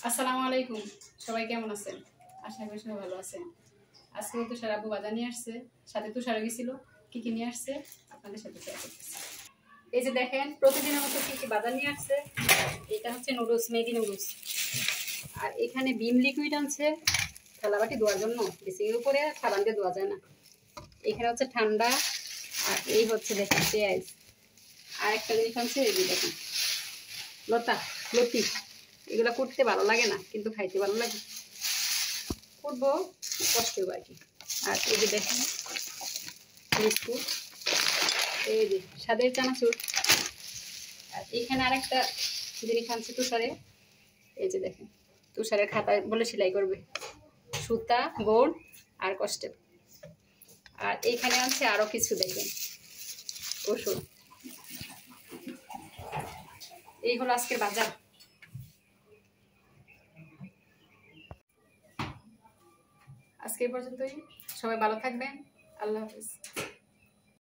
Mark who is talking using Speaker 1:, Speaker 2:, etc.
Speaker 1: আসসালামু আলাইকুম, সবাই কেমন আছেন? আশা করি সবাই ভালো আছেন। আজকে তুষার আব্বু বাজার নিয়ে আসছে, সাথে তুষার গেছিল। কি কি নিয়ে আসছে আপনাদের সাথে শেয়ার করতেছি। এই যে দেখেন, প্রতিদিনের মতো কি কি বাজার নিয়ে আসছে। এটা হচ্ছে নুডলস, ম্যাগি নুডলস। আর এখানে বিম লিকুইড আনছে থালাবাটি ধোয়ার জন্য। বেসিকের উপরে সাবান দিয়ে ধোয়া যায় না। এখানে হচ্ছে ঠান্ডা। আর এই হচ্ছে দেখেন পেঁয়াজ। আর একটা জিনিস আনছে, এই যে দেখেন লতি। এগুলো করতে ভালো লাগে না, কিন্তু খাইতে ভালো লাগে। করবো, কষ্ট হবে আর কি। আর এই যে দেখেন বিস্কুট, এই যে স্বাদের চানাচুর। আর এখানে আরেকটা জিনিস আনছে তুষারে। এই যে দেখেন, তুষারের খাতায় বলে সেলাই করবে, সুতা, বোর্ড আর কষ্টেপ। আর এইখানে আনছে আরো কিছু, দেখেন ওষুধ। এই হলো আজকের বাজার। আজকে এই পর্যন্তই। সবাই ভালো থাকবেন। আল্লাহ হাফিজ।